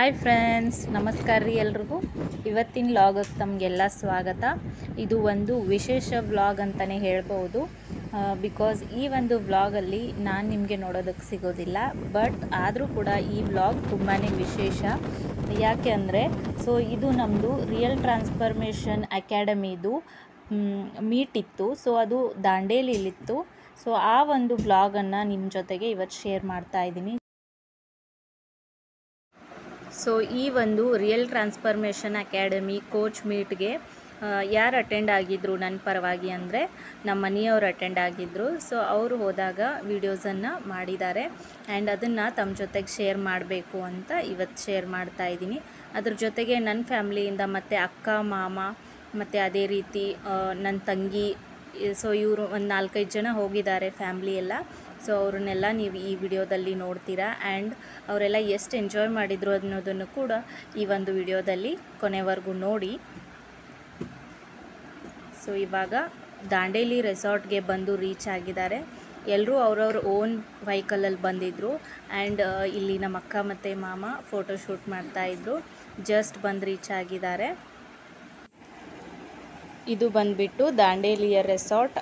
Hi friends, ನಮಸ್ಕಾರ ರೀ ಎಲ್ರಿಗೂ. ಇವತ್ತಿನ ವ್ಲಾಗಕ್ಕೆ ತಮಗೆಲ್ಲ ಸ್ವಾಗತ. ಇದು ಒಂದು ವಿಶೇಷ ವ್ಲಾಗ್ ಅಂತಲೇ ಹೇಳ್ಬೋದು. ಬಿಕಾಸ್ ಈ ಒಂದು ವ್ಲಾಗಲ್ಲಿ ನಾನು ನಿಮಗೆ ನೋಡೋದಕ್ಕೆ ಸಿಗೋದಿಲ್ಲ. ಬಟ್ ಆದರೂ ಕೂಡ ಈ ವ್ಲಾಗ್ ತುಂಬಾ ವಿಶೇಷ. ಯಾಕೆ ಅಂದರೆ ಇದು ನಮ್ಮದು ರಿಯಲ್ ಟ್ರಾನ್ಸ್ಫಾರ್ಮೇಷನ್ ಅಕಾಡೆಮಿದು ಮೀಟ್ ಇತ್ತು. ಅದು ದಾಂಡೇಲಿಲಿತ್ತು. ಆ ಒಂದು ವ್ಲಾಗನ್ನು ನಿಮ್ಮ ಜೊತೆಗೆ ಇವತ್ತು ಶೇರ್ ಮಾಡ್ತಾ ಇದ್ದೀನಿ. ಈ ಒಂದು ರಿಯಲ್ ಟ್ರಾನ್ಸ್ಫಾರ್ಮೇಷನ್ ಅಕಾಡೆಮಿ ಕೋಚ್ ಮೀಟ್ಗೆ ಯಾರು ಅಟೆಂಡ್ ಆಗಿದ್ದರು ನನ್ನ ಪರವಾಗಿ ಅಂದರೆ ನಮ್ಮ ಮನೆಯವರು ಅಟೆಂಡ್ ಆಗಿದ್ದರು. ಅವರು ಹೋದಾಗ ವಿಡಿಯೋಸನ್ನು ಮಾಡಿದ್ದಾರೆ ಆ್ಯಂಡ್ ಅದನ್ನು ತಮ್ಮ ಜೊತೆಗೆ ಶೇರ್ ಮಾಡಬೇಕು ಅಂತ ಇವತ್ತು ಶೇರ್ ಮಾಡ್ತಾ ಇದ್ದೀನಿ. ಅದ್ರ ಜೊತೆಗೆ ನನ್ನ ಫ್ಯಾಮ್ಲಿಯಿಂದ ಮತ್ತು ಅಕ್ಕ, ಮಾಮ ಮತ್ತು ಅದೇ ರೀತಿ ನನ್ನ ತಂಗಿ, ಇವರು ಒಂದು 4-5 ಜನ ಹೋಗಿದ್ದಾರೆ ಫ್ಯಾಮ್ಲಿ ಎಲ್ಲ. ಅವ್ರನ್ನೆಲ್ಲ ನೀವು ಈ ವಿಡಿಯೋದಲ್ಲಿ ನೋಡ್ತೀರಾ ಆ್ಯಂಡ್ ಅವರೆಲ್ಲ ಎಷ್ಟು ಎಂಜಾಯ್ ಮಾಡಿದರು ಅನ್ನೋದನ್ನು ಕೂಡ ಈ ಒಂದು ವಿಡಿಯೋದಲ್ಲಿ ಕೊನೆವರೆಗೂ ನೋಡಿ. ಇವಾಗ ದಾಂಡೇಲಿ ರೆಸಾರ್ಟ್ಗೆ ಬಂದು ರೀಚ್ ಆಗಿದ್ದಾರೆ. ಎಲ್ಲರೂ ಅವ್ರವ್ರ ಓನ್ ವೆಹಿಕಲಲ್ಲಿ ಬಂದಿದ್ದರು ಆ್ಯಂಡ್ ಇಲ್ಲಿ ನಮ್ಮ ಅಕ್ಕ ಮತ್ತು ಮಾಮ ಫೋಟೋ ಶೂಟ್ ಮಾಡ್ತಾಯಿದ್ರು. ಜಸ್ಟ್ ಬಂದು ರೀಚ್ ಆಗಿದ್ದಾರೆ. ಇದು ಬಂದುಬಿಟ್ಟು ದಾಂಡೇಲಿಯ ರೆಸಾರ್ಟ್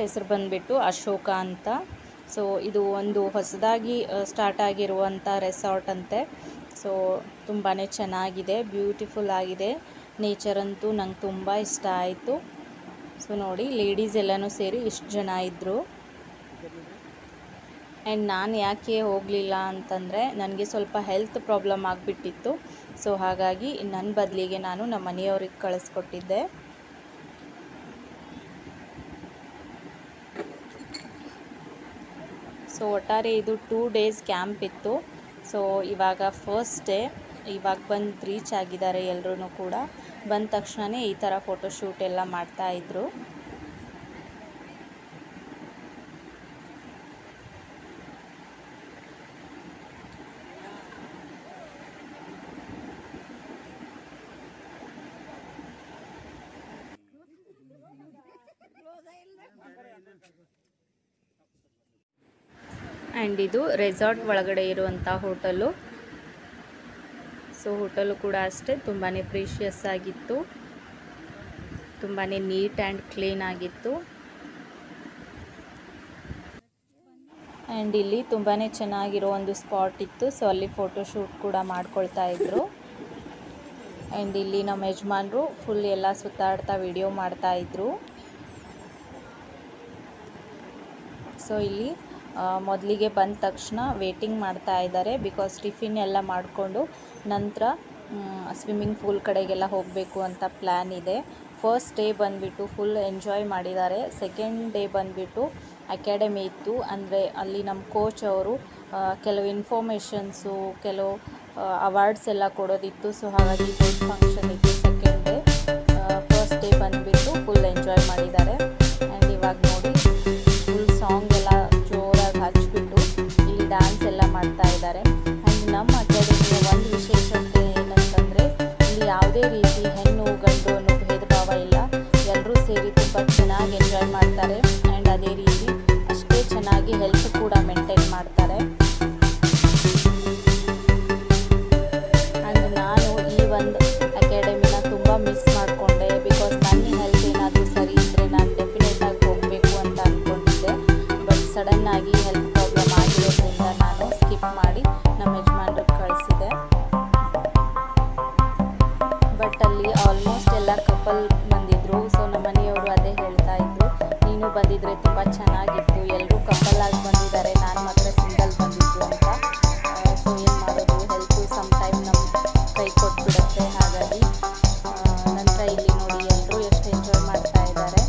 ಹೆಸರು ಬಂದುಬಿಟ್ಟು ಅಶೋಕ ಅಂತ. ಇದು ಒಂದು ಹೊಸದಾಗಿ ಸ್ಟಾರ್ಟ್ ಆಗಿರುವಂಥ ರೆಸಾರ್ಟ್ ಅಂತೆ. ತುಂಬಾ ಚೆನ್ನಾಗಿದೆ, ಬ್ಯೂಟಿಫುಲ್ ಆಗಿದೆ. ನೇಚರ್ ಅಂತೂ ನಂಗೆ ತುಂಬ ಇಷ್ಟ ಆಯಿತು. ನೋಡಿ, ಲೇಡೀಸ್ ಎಲ್ಲನೂ ಸೇರಿ ಇಷ್ಟು ಜನ ಇದ್ದರು. ಆ್ಯಂಡ್ ನಾನು ಯಾಕೆ ಹೋಗಲಿಲ್ಲ ಅಂತಂದರೆ ನನಗೆ ಸ್ವಲ್ಪ ಹೆಲ್ತ್ ಪ್ರಾಬ್ಲಮ್ ಆಗಿಬಿಟ್ಟಿತ್ತು. ಹಾಗಾಗಿ ನನ್ನ ಬದಲಿಗೆ ನಾನು ನಮ್ಮ ಮನೆಯವ್ರಿಗೆ ಕಳಿಸ್ಕೊಟ್ಟಿದ್ದೆ. ಒಟ್ಟಾರೆ ಇದು 2 ಡೇಸ್ ಕ್ಯಾಂಪ್ ಇತ್ತು. ಇವಾಗ ಫಸ್ಟ್ ಡೇ, ಇವಾಗ ಬಂದು ರೀಚ್ ಆಗಿದ್ದಾರೆ ಎಲ್ಲರೂ ಕೂಡ. ಬಂದ ತಕ್ಷಣವೇ ಈ ಥರ ಫೋಟೋಶೂಟ್ ಎಲ್ಲ ಮಾಡ್ತಾಯಿದ್ರು. ಆ್ಯಂಡ್ ಇದು ರೆಸಾರ್ಟ್ ಒಳಗಡೆ ಇರುವಂಥ ಹೋಟೆಲು. ಹೋಟೆಲು ಕೂಡ ಅಷ್ಟೇ ತುಂಬಾ ಪ್ರೀಷಿಯಸ್ ಆಗಿತ್ತು, ತುಂಬಾ ನೀಟ್ ಆ್ಯಂಡ್ ಕ್ಲೀನ್ ಆಗಿತ್ತು. ಆ್ಯಂಡ್ ಇಲ್ಲಿ ತುಂಬಾ ಚೆನ್ನಾಗಿರೋ ಒಂದು ಸ್ಪಾಟ್ ಇತ್ತು. ಅಲ್ಲಿ ಫೋಟೋಶೂಟ್ ಕೂಡ ಮಾಡ್ಕೊಳ್ತಾ ಇದ್ರು. ಆ್ಯಂಡ್ ಇಲ್ಲಿ ನಮ್ಮ ಯಜಮಾನರು ಫುಲ್ ಎಲ್ಲ ಸುತ್ತಾಡ್ತಾ ವಿಡಿಯೋ ಮಾಡ್ತಾಯಿದ್ರು. ಇಲ್ಲಿ ಮೊದಲಿಗೆ ಬಂದ ತಕ್ಷಣ ವೇಟಿಂಗ್ ಮಾಡ್ತಾ ಇದ್ದಾರೆ. ಬಿಕಾಸ್ ಟಿಫಿನ್ ಎಲ್ಲ ಮಾಡಿಕೊಂಡು ನಂತರ ಸ್ವಿಮ್ಮಿಂಗ್ ಪೂಲ್ ಕಡೆಗೆಲ್ಲ ಹೋಗಬೇಕು ಅಂತ ಪ್ಲ್ಯಾನ್ ಇದೆ. ಫಸ್ಟ್ ಡೇ ಬಂದುಬಿಟ್ಟು ಫುಲ್ ಎಂಜಾಯ್ ಮಾಡಿದ್ದಾರೆ. ಸೆಕೆಂಡ್ ಡೇ ಬಂದುಬಿಟ್ಟು ಅಕಾಡೆಮಿ ಇತ್ತು. ಅಂದರೆ ಅಲ್ಲಿ ನಮ್ಮ ಕೋಚ್ ಅವರು ಕೆಲವು ಇನ್ಫಾರ್ಮೇಷನ್ಸು, ಕೆಲವು ಅವಾರ್ಡ್ಸ್ ಎಲ್ಲ ಕೊಡೋದಿತ್ತು. ಹಾಗಾಗಿ ದೊಡ್ಡ ಫಂಕ್ಷನ್ ಇತ್ತು ಸೆಕೆಂಡ್ ಡೇ. ಫಸ್ಟ್ ಡೇ ಬಂದುಬಿಟ್ಟು ಫುಲ್ ಎಂಜಾಯ್ ಮಾಡಿದ್ದಾರೆ. ಆ್ಯಂಡ್ ಇವಾಗ ನೋಡಿ, ಫುಲ್ ಸಾಂಗ್ ಎಲ್ಲ ಜೋರಾಗಿ ಹಚ್ಚಿಬಿಟ್ಟು ಇಲ್ಲಿ ಡ್ಯಾನ್ಸ್ ಎಲ್ಲ ಮಾಡ್ತಾ ಇದ್ದಾರೆ. ಆ್ಯಂಡ್ ನಮ್ಮ ಅಕಾಡೆಮಿಯ ಒಂದು ವಿಶೇಷತೆ ಏನಂತಂದರೆ ಇಲ್ಲಿ ಯಾವುದೇ ರೀತಿ ಹೆಣ್ಣು ಗಂಡು ಅನ್ನೋ ಭೇದ ಭಾವ ಇಲ್ಲ. ಎಲ್ಲರೂ ಸೇರಿ ತುಂಬ ಚೆನ್ನಾಗಿ ಎಂಜಾಯ್ ಮಾಡ್ತಾರೆ. ಆ್ಯಂಡ್ ಅದೇ ರೀತಿ ಅಷ್ಟೇ ಚೆನ್ನಾಗಿ ಹೆಲ್ತ್ ಕೂಡ ಮೇಂಟೈನ್ ಮಾಡ್ತಾರೆ. ಆ್ಯಂಡ್ ನಾನು ಈ ಒಂದು ಅಕಾಡೆಮಿನ ತುಂಬ ಮಿಸ್ ಮಾಡಿಕೊಂಡೆ. ಬಿಕಾಸ್ ನನ್ನ ಹೆಲ್ತ್ ಏನಾದರೂ ಸರಿ ಇದ್ದರೆ ನಾನು ಡೆಫಿನೆಟಾಗಿ ಹೋಗಬೇಕು ಅಂತ ಅಂದ್ಕೊಂಡಿದ್ದೆ. ಬಟ್ ಸಡನ್ನಾಗಿ ಹೆಲ್ತ್ ಪ್ರಾಬ್ಲಮ್ ಆಗಿರೋದ್ರಿಂದ ನಾನು ಸ್ಕಿಪ್ ಮಾಡಿ ನಮ್ಮ ಯಜಮಾನ್ರಿಗೆ ಕಳಿಸಿದೆ. ಬಟ್ ಅಲ್ಲಿ ಆಲ್ಮೋಸ್ಟ್ ಎಲ್ಲ ಕಪಲ್ ಬಂದಿದ್ದರು. ನಮ್ಮ ಮನೆಯವರು ಅದೇ ಹೇಳ್ತಾ ಇದ್ರು, ನೀನು ಬಂದಿದ್ರೆ ತುಂಬ ಚೆನ್ನಾಗಿತ್ತು, ಎಲ್ಲರೂ ಕಪಲ್ ಆಗಿ ಬಂದಿದ್ದಾರೆ, ನಾನು ಮಾತ್ರ ಸಿಂಗಲ್ ಬಂದಿದ್ದು ಅಂತ. ಏನು ಮಾಡೋದು, ಹೆಲ್ತು ಸಮ್ ಟೈಮ್ ನಮ್ಮ ಕೈ ಕೊಟ್ಬಿಡುತ್ತೆ. ಹಾಗಾಗಿ ನಂತರ ಇಲ್ಲಿ ನೋಡಿ ಎಲ್ಲರೂ ಎಷ್ಟು ಎಂಜಾಯ್ ಮಾಡ್ತಾ ಇದ್ದಾರೆ.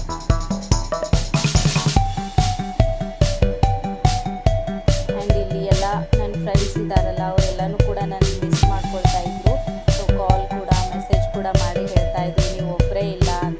ಆ್ಯಂಡ್ ಇಲ್ಲಿ ಎಲ್ಲ ನನ್ನ ಫ್ರೆಂಡ್ಸ್ ಇದ್ದಾರಲ್ಲ, ಅವರೆಲ್ಲನೂ ಕೂಡ ನಾನು ಮಿಸ್ ಮಾಡ್ಕೊಳ್ತಾ ಇದ್ರು. ಕಾಲ್ ಕೂಡ ಮೆಸೇಜ್ ಕೂಡ ಮಾಡಿ ಹೇಳ್ತಾ ಇದ್ರು, ನೀವು ಒಬ್ಬರೇ ಇಲ್ಲ ಅಂತ.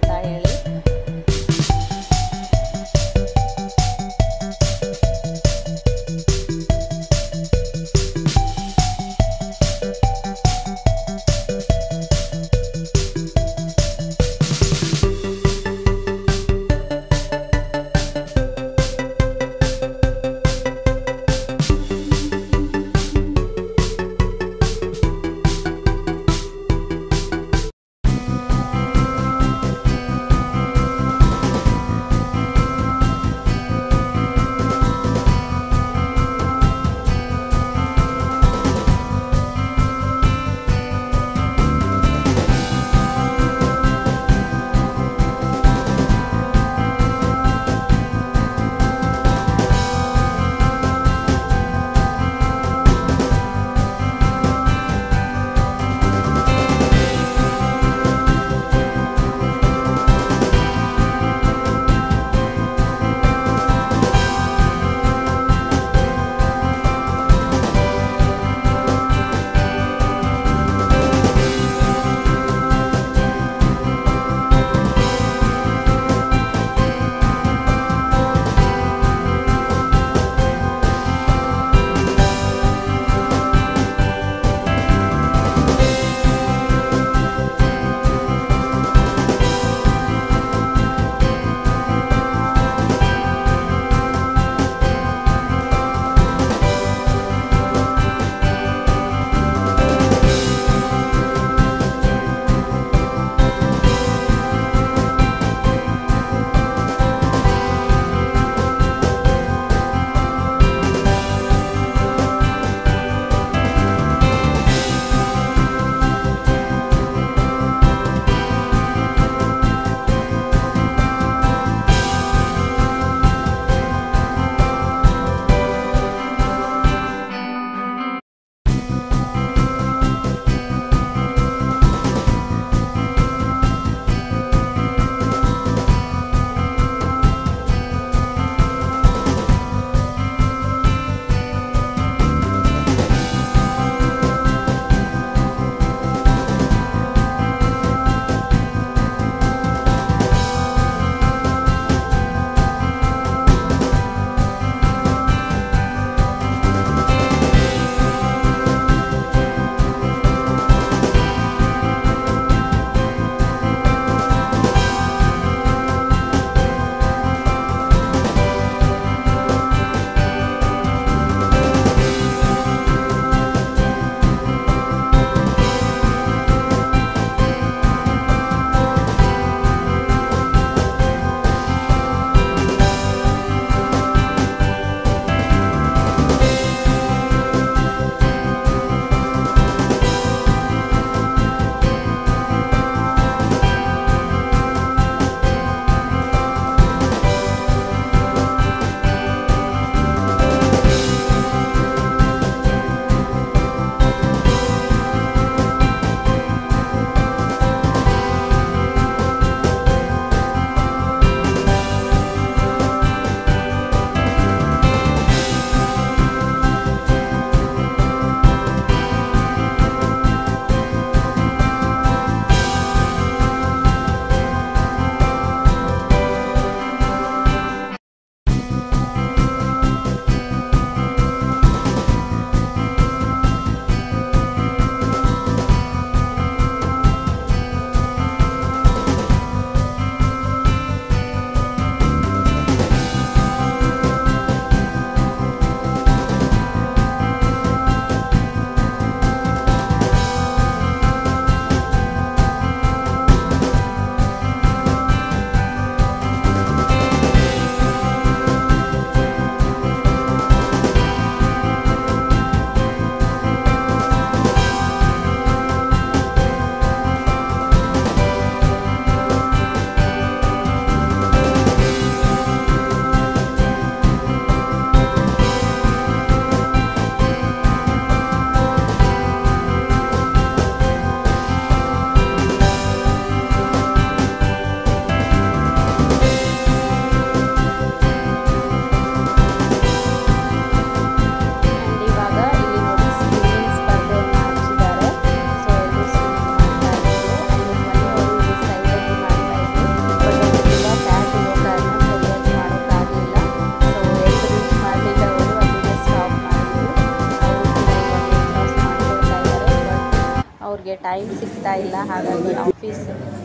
ಅವರಿಗೆ ಟೈಮ್ ಸಿಗ್ತಾ ಇಲ್ಲ, ಹಾಗಾಗಿ ಆಫೀಸ್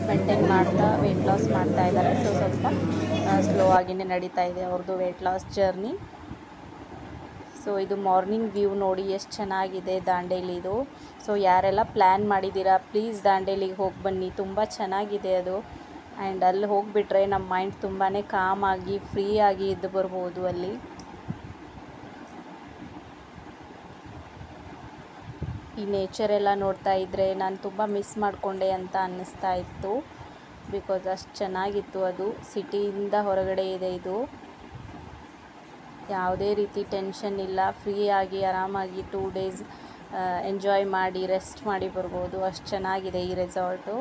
ಮೇಂಟೈನ್ ಮಾಡ್ತಾ ವೆಯ್ಟ್ ಲಾಸ್ ಮಾಡ್ತಾ ಇದ್ದಾರೆ. ಸೊ ಸ್ವಲ್ಪ ಸ್ಲೋ ಆಗಿಯೇ ನಡೀತಾ ಇದೆ ಅವ್ರದ್ದು ವೆಯ್ಟ್ ಲಾಸ್ ಜರ್ನಿ. ಸೊ ಇದು ಮಾರ್ನಿಂಗ್ ವ್ಯೂ ನೋಡಿ ಎಷ್ಟು ಚೆನ್ನಾಗಿದೆ ದಾಂಡೇಲಿದು. ಸೊ ಯಾರೆಲ್ಲ ಪ್ಲ್ಯಾನ್ ಮಾಡಿದ್ದೀರಾ ಪ್ಲೀಸ್ ದಾಂಡೇಲಿಗೆ ಹೋಗಿ ಬನ್ನಿ, ತುಂಬ ಚೆನ್ನಾಗಿದೆ ಅದು. ಆ್ಯಂಡ್ ಅಲ್ಲಿ ಹೋಗಿಬಿಟ್ರೆ ನಮ್ಮ ಮೈಂಡ್ ತುಂಬಾ ಕಾಮಾಗಿ ಫ್ರೀಯಾಗಿ ಇದ್ದು ಬರ್ಬೋದು ಅಲ್ಲಿ. ಈ ನೇಚರ್ ಎಲ್ಲ ನೋಡ್ತಾ ಇದ್ದರೆ ನಾನು ತುಂಬ ಮಿಸ್ ಮಾಡಿಕೊಂಡೆ ಅಂತ ಅನ್ನಿಸ್ತಾ ಇತ್ತು, ಬಿಕಾಸ್ ಅಷ್ಟು ಚೆನ್ನಾಗಿತ್ತು ಅದು. ಸಿಟಿಯಿಂದ ಹೊರಗಡೆ ಇದೆ ಇದು, ಯಾವುದೇ ರೀತಿ ಟೆನ್ಷನ್ ಇಲ್ಲ, ಫ್ರೀಯಾಗಿ ಆರಾಮಾಗಿ 2 days ಎಂಜಾಯ್ ಮಾಡಿ ರೆಸ್ಟ್ ಮಾಡಿ ಬರ್ಬೋದು. ಅಷ್ಟು ಚೆನ್ನಾಗಿದೆ ಈ ರೆಸಾರ್ಟು.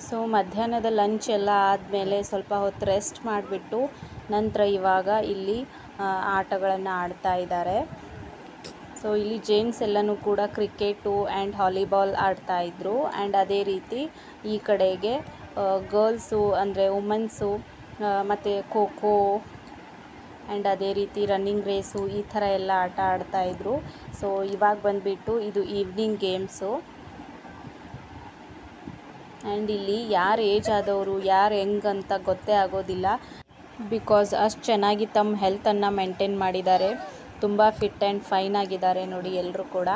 ಸೊ ಮಧ್ಯಾಹ್ನದ ಲಂಚ್ ಎಲ್ಲ ಆದಮೇಲೆ ಸ್ವಲ್ಪ ಹೊತ್ತು ರೆಸ್ಟ್ ಮಾಡಿಬಿಟ್ಟು ನಂತರ ಇವಾಗ ಇಲ್ಲಿ ಆಟಗಳನ್ನು ಆಡ್ತಾ ಇದ್ದಾರೆ. ಸೊ ಇಲ್ಲಿ ಜೆಂಟ್ಸ್ ಎಲ್ಲನೂ ಕೂಡ ಕ್ರಿಕೆಟು ಆ್ಯಂಡ್ ವಾಲಿಬಾಲ್ ಆಡ್ತಾಯಿದ್ರು. ಆ್ಯಂಡ್ ಅದೇ ರೀತಿ ಈ ಕಡೆಗೆ ಗರ್ಲ್ಸು ಅಂದರೆ ವುಮೆನ್ಸು ಮತ್ತು ಖೋ ಖೋ ಆ್ಯಂಡ್ ಅದೇ ರೀತಿ ರನ್ನಿಂಗ್ ರೇಸು ಈ ಥರ ಎಲ್ಲ ಆಟ ಆಡ್ತಾಯಿದ್ರು. ಸೊ ಇವಾಗ ಬಂದುಬಿಟ್ಟು ಇದು ಈವ್ನಿಂಗ್ ಗೇಮ್ಸು. ಆ್ಯಂಡ್ ಇಲ್ಲಿ ಯಾರು ಏಜ್ ಆದವರು ಯಾರು ಹೆಂಗಂತ ಗೊತ್ತೇ ಆಗೋದಿಲ್ಲ, ಬಿಕಾಸ್ ಅಷ್ಟು ಚೆನ್ನಾಗಿ ತಮ್ಮ ಹೆಲ್ತನ್ನು ಮೇಂಟೈನ್ ಮಾಡಿದ್ದಾರೆ. ತುಂಬ ಫಿಟ್ ಆ್ಯಂಡ್ ಫೈನ್ ಆಗಿದ್ದಾರೆ ನೋಡಿ ಎಲ್ಲರೂ ಕೂಡ.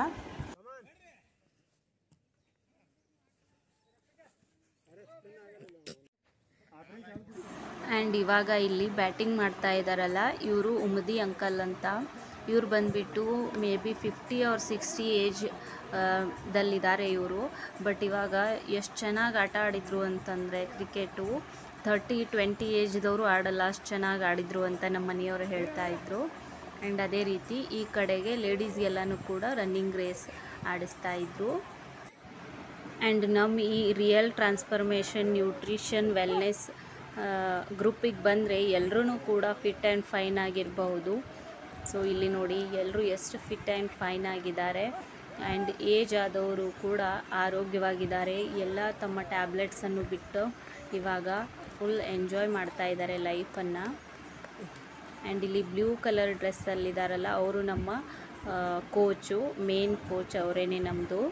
ಆ್ಯಂಡ್ ಇವಾಗ ಇಲ್ಲಿ ಬ್ಯಾಟಿಂಗ್ ಮಾಡ್ತಾ ಇದ್ದಾರಲ್ಲ ಇವರು ಉಮದಿ ಅಂಕಲ್ ಅಂತ. ಇವ್ರು ಬಂದುಬಿಟ್ಟು ಮೇ ಬಿ 50 or 60 ಏಜ್ ದಲ್ಲಿದ್ದಾರೆ ಇವರು. ಬಟ್ ಇವಾಗ ಎಷ್ಟು ಚೆನ್ನಾಗಿ ಆಟ ಆಡಿದರು ಅಂತಂದರೆ ಕ್ರಿಕೆಟು 30-20 ಏಜ್ದವರು ಆಡಲ್ಲ, ಅಷ್ಟು ಚೆನ್ನಾಗಿ ಆಡಿದರು ಅಂತ ನಮ್ಮ ಮನೆಯವರು ಹೇಳ್ತಾಯಿದ್ರು. ಆ್ಯಂಡ್ ಅದೇ ರೀತಿ ಈ ಕಡೆಗೆ ಲೇಡೀಸ್ಗೆಲ್ಲನೂ ಕೂಡ ರನ್ನಿಂಗ್ ರೇಸ್ ಆಡಿಸ್ತಾಯಿದ್ರು. ಆ್ಯಂಡ್ ನಮ್ಮ ಈ ರಿಯಲ್ ಟ್ರಾನ್ಸ್ಫರ್ಮೇಷನ್ ನ್ಯೂಟ್ರಿಷನ್ ವೆಲ್ನೆಸ್ ಗ್ರೂಪಿಗೆ ಬಂದರೆ ಎಲ್ಲರೂ ಕೂಡ ಫಿಟ್ ಆ್ಯಂಡ್ ಫೈನ್ ಆಗಿರಬಹುದು. ಸೊ ಇಲ್ಲಿ ನೋಡಿ ಎಲ್ಲರೂ ಎಷ್ಟು ಫಿಟ್ ಆ್ಯಂಡ್ ಫೈನ್ ಆಗಿದ್ದಾರೆ. ಆ್ಯಂಡ್ ಏಜ್ ಆದವರು ಕೂಡ ಆರೋಗ್ಯವಾಗಿದ್ದಾರೆ. ಎಲ್ಲ ತಮ್ಮ ಟ್ಯಾಬ್ಲೆಟ್ಸನ್ನು ಬಿಟ್ಟು ಇವಾಗ ಫುಲ್ ಎಂಜಾಯ್ ಮಾಡ್ತಾ ಇದ್ದಾರೆ ಲೈಫನ್ನು. ಆ್ಯಂಡ್ ಇಲ್ಲಿ ಬ್ಲೂ ಕಲರ್ ಡ್ರೆಸ್ಸಲ್ಲಿದ್ದಾರಲ್ಲ ಅವರು ನಮ್ಮ ಕೋಚು, ಮೇನ್ ಕೋಚ್ ಅವರೇನೆ ನಮ್ಮದು.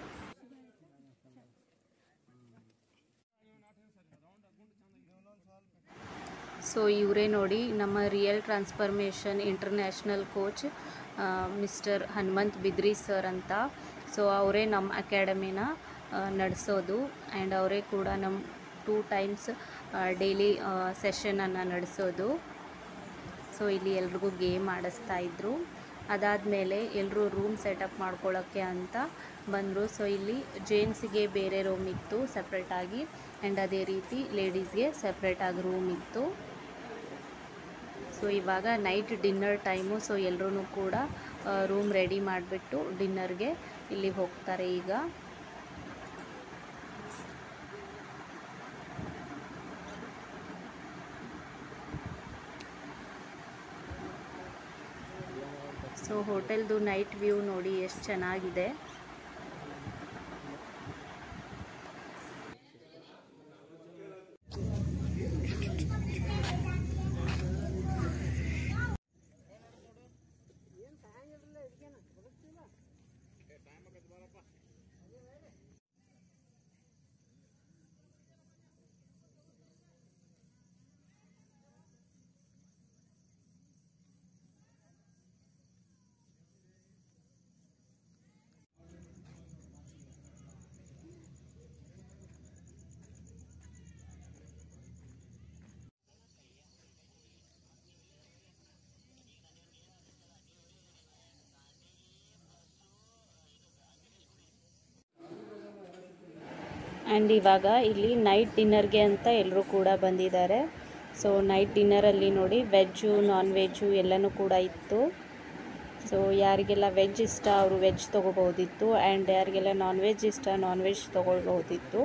ಸೊ ಇವರೇ ನೋಡಿ ನಮ್ಮ real transformation international coach mister Hanumant Bidri sir ಅಂತ. ಸೊ ಅವರೇ ನಮ್ಮ ಅಕಾಡೆಮಿನ ನಡೆಸೋದು. ಆ್ಯಂಡ್ ಅವರೇ ಕೂಡ ನಮ್ಮ 2 times ಡೈಲಿ ಸೆಷನನ್ನು ನಡೆಸೋದು. ಸೊ ಇಲ್ಲಿ ಎಲ್ರಿಗೂ ಗೇಮ್ ಆಡಿಸ್ತಾಯಿದ್ರು. ಅದಾದಮೇಲೆ ಎಲ್ಲರೂ ರೂಮ್ ಸೆಟಪ್ ಮಾಡ್ಕೊಳ್ಳೋಕ್ಕೆ ಅಂತ ಬಂದರು. ಸೊ ಇಲ್ಲಿ ಜೆಂಟ್ಸಿಗೆ ಬೇರೆ ರೂಮ್ ಇತ್ತು ಸಪ್ರೇಟಾಗಿ, ಆ್ಯಂಡ್ ಅದೇ ರೀತಿ ಲೇಡೀಸ್ಗೆ ಸಪ್ರೇಟಾಗಿ ರೂಮ್ ಇತ್ತು. ಸೊ ಇವಾಗ ನೈಟ್ ಡಿನ್ನರ್ ಟೈಮು. ಸೊ ಎಲ್ಲರೂ ಕೂಡ ರೂಮ್ ರೆಡಿ ಮಾಡಿಬಿಟ್ಟು ಡಿನ್ನರ್ಗೆ ಇಲ್ಲಿಗೆ ಹೋಗ್ತಾರೆ ಈಗ. ಸೊ ಹೋಟೆಲ್ದು ನೈಟ್ ವ್ಯೂ ನೋಡಿ ಎಷ್ಟು ಚೆನ್ನಾಗಿದೆ. ಆ್ಯಂಡ್ ಇವಾಗ ಇಲ್ಲಿ ನೈಟ್ ಡಿನ್ನರ್ಗೆ ಅಂತ ಎಲ್ಲರೂ ಕೂಡ ಬಂದಿದ್ದಾರೆ. ಸೊ ನೈಟ್ ಡಿನ್ನರಲ್ಲಿ ನೋಡಿ ವೆಜ್ಜು ನಾನ್ ವೆಜ್ಜು ಎಲ್ಲನೂ ಕೂಡ ಇತ್ತು. ಸೊ ಯಾರಿಗೆಲ್ಲ ವೆಜ್ ಇಷ್ಟ ಅವರು ವೆಜ್ ತೊಗೋಬೋದಿತ್ತು, ಆ್ಯಂಡ್ ಯಾರಿಗೆಲ್ಲ ನಾನ್ ವೆಜ್ ಇಷ್ಟ ನಾನ್ ವೆಜ್ ತೊಗೊಳ್ಬೋದಿತ್ತು.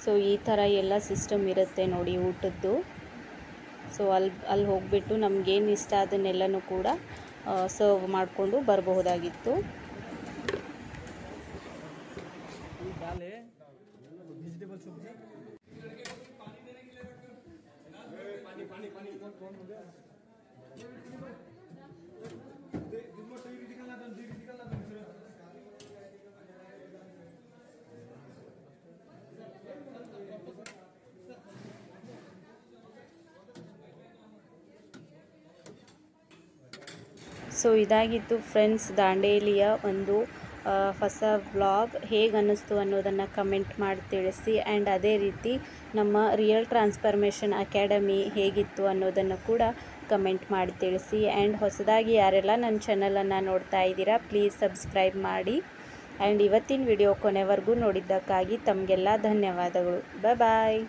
ಸೊ ಈ ಥರ ಎಲ್ಲ ಸಿಸ್ಟಮ್ ಇರುತ್ತೆ ನೋಡಿ ಊಟದ್ದು. ಸೊ ಅಲ್ಲಿ ಹೋಗಿಬಿಟ್ಟು ನಮಗೇನು ಇಷ್ಟ ಅದನ್ನೆಲ್ಲನೂ ಕೂಡ ಸರ್ವ್ ಮಾಡಿಕೊಂಡು ಬರಬಹುದಾಗಿತ್ತು. ಸೊ ಇದಾಗಿತ್ತು ಫ್ರೆಂಡ್ಸ್ ದಾಂಡೇಲಿಯ ಒಂದು ಹೊಸ ವ್ಲಾಗ್. ಹೇಗೆ ಅನ್ನಿಸ್ತು ಅನ್ನೋದನ್ನು ಕಮೆಂಟ್ ಮಾಡಿ ತಿಳಿಸಿ. ಆ್ಯಂಡ್ ಅದೇ ರೀತಿ ನಮ್ಮ ರಿಯಲ್ ಟ್ರಾನ್ಸ್ಫರ್ಮೇಷನ್ ಅಕಾಡೆಮಿ ಹೇಗಿತ್ತು ಅನ್ನೋದನ್ನು ಕೂಡ ಕಮೆಂಟ್ ಮಾಡಿ ತಿಳಿಸಿ. ಆ್ಯಂಡ್ ಹೊಸದಾಗಿ ಯಾರೆಲ್ಲ ನನ್ನ ಚಾನಲನ್ನು ನೋಡ್ತಾ ಇದ್ದೀರಾ ಪ್ಲೀಸ್ ಸಬ್ಸ್ಕ್ರೈಬ್ ಮಾಡಿ. ಆ್ಯಂಡ್ ಇವತ್ತಿನ ವಿಡಿಯೋ ಕೊನೆವರೆಗೂ ನೋಡಿದ್ದಕ್ಕಾಗಿ ತಮಗೆಲ್ಲ ಧನ್ಯವಾದಗಳು. ಬಾಯ್.